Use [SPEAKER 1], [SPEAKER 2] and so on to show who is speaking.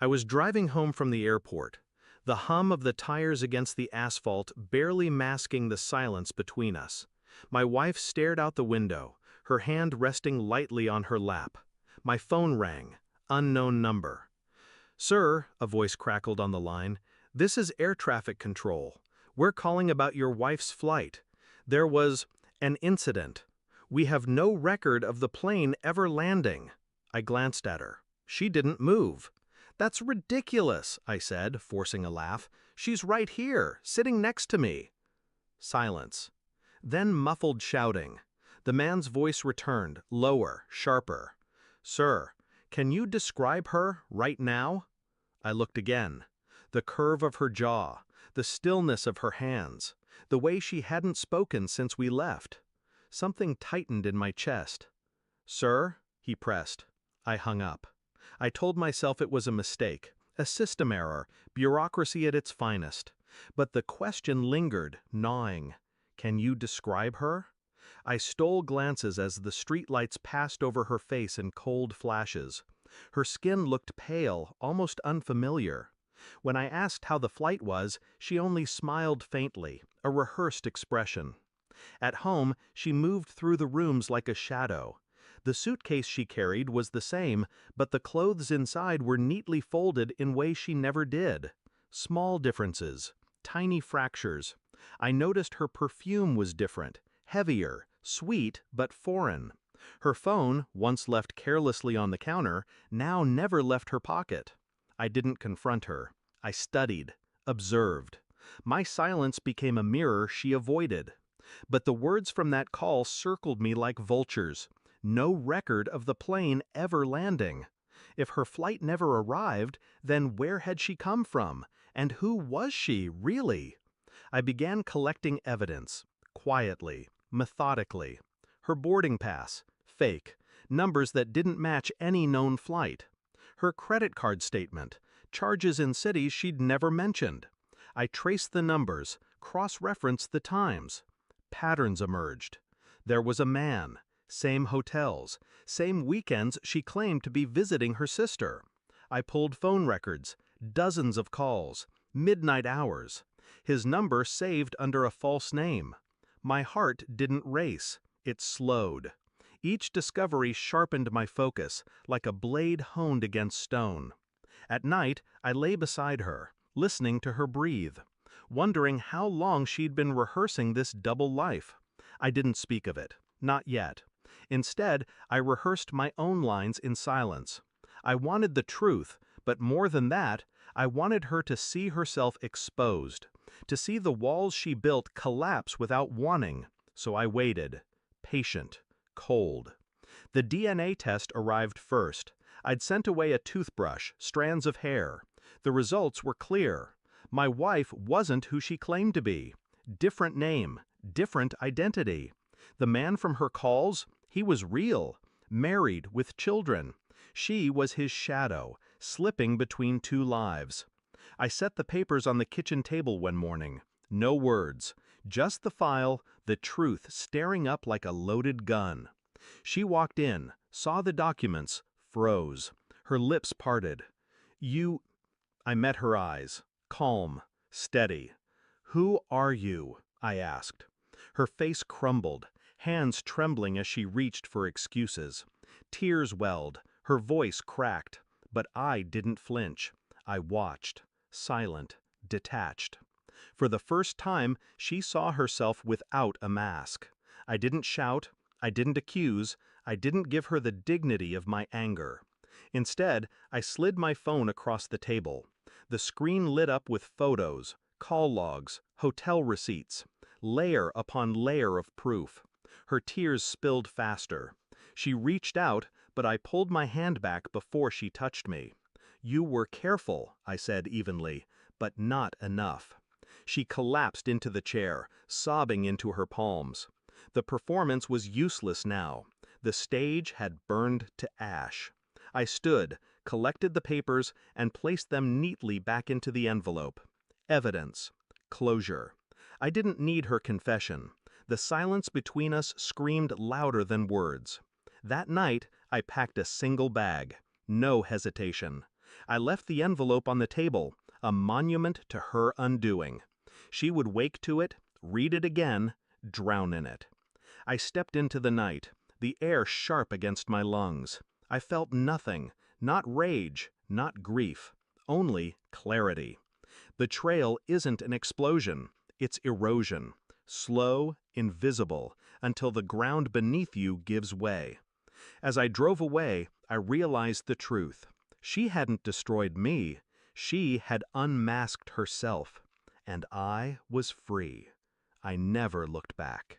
[SPEAKER 1] I was driving home from the airport, the hum of the tires against the asphalt barely masking the silence between us. My wife stared out the window, her hand resting lightly on her lap. My phone rang. Unknown number. "Sir," a voice crackled on the line, "this is air traffic control. We're calling about your wife's flight. There was an incident. We have no record of the plane ever landing." I glanced at her. She didn't move. "That's ridiculous," I said, forcing a laugh. "She's right here, sitting next to me." Silence. Then muffled shouting. The man's voice returned, lower, sharper. "Sir, can you describe her right now?" I looked again. The curve of her jaw, the stillness of her hands, the way she hadn't spoken since we left. Something tightened in my chest. "Sir?" he pressed. I hung up. I told myself it was a mistake, a system error, bureaucracy at its finest. But the question lingered, gnawing. "Can you describe her?" I stole glances as the streetlights passed over her face in cold flashes. Her skin looked pale, almost unfamiliar. When I asked how the flight was, she only smiled faintly, a rehearsed expression. At home, she moved through the rooms like a shadow. The suitcase she carried was the same, but the clothes inside were neatly folded in ways she never did. Small differences, tiny fractures. I noticed her perfume was different, heavier, sweet but foreign. Her phone, once left carelessly on the counter, now never left her pocket. I didn't confront her. I studied, observed. My silence became a mirror she avoided. But the words from that call circled me like vultures. No record of the plane ever landing. If her flight never arrived, then where had she come from? And who was she, really? I began collecting evidence, quietly, methodically. Her boarding pass, fake, numbers that didn't match any known flight. Her credit card statement, charges in cities she'd never mentioned. I traced the numbers, cross-referenced the times. Patterns emerged. There was a man, same hotels, same weekends she claimed to be visiting her sister. I pulled phone records, dozens of calls, midnight hours. His number saved under a false name. My heart didn't race, it slowed. Each discovery sharpened my focus, like a blade honed against stone. At night, I lay beside her, listening to her breathe, wondering how long she'd been rehearsing this double life. I didn't speak of it, not yet. Instead, I rehearsed my own lines in silence. I wanted the truth, but more than that, I wanted her to see herself exposed, to see the walls she built collapse without warning. So I waited, patient, cold. The DNA test arrived first. I'd sent away a toothbrush, strands of hair. The results were clear. My wife wasn't who she claimed to be. Different name, different identity. The man from her calls, he was real, married with children. She was his shadow, slipping between two lives. I set the papers on the kitchen table one morning. No words, just the file, the truth staring up like a loaded gun. She walked in, saw the documents, froze. Her lips parted. "You—" I met her eyes, calm, steady. "Who are you?" I asked. Her face crumbled, hands trembling as she reached for excuses. Tears welled, her voice cracked, but I didn't flinch. I watched, silent, detached. For the first time, she saw herself without a mask. I didn't shout, I didn't accuse, I didn't give her the dignity of my anger. Instead, I slid my phone across the table. The screen lit up with photos, call logs, hotel receipts, layer upon layer of proof. Her tears spilled faster. She reached out, but I pulled my hand back before she touched me. "You were careful," I said evenly, "but not enough." She collapsed into the chair, sobbing into her palms. The performance was useless now. The stage had burned to ash. I stood, collected the papers, and placed them neatly back into the envelope. Evidence. Closure. I didn't need her confession. The silence between us screamed louder than words. That night, I packed a single bag. No hesitation. I left the envelope on the table, a monument to her undoing. She would wake to it, read it again, drown in it. I stepped into the night, the air sharp against my lungs. I felt nothing, not rage, not grief, only clarity. Betrayal isn't an explosion, it's erosion, slow, invisible, until the ground beneath you gives way. As I drove away, I realized the truth. She hadn't destroyed me, she had unmasked herself, and I was free. I never looked back.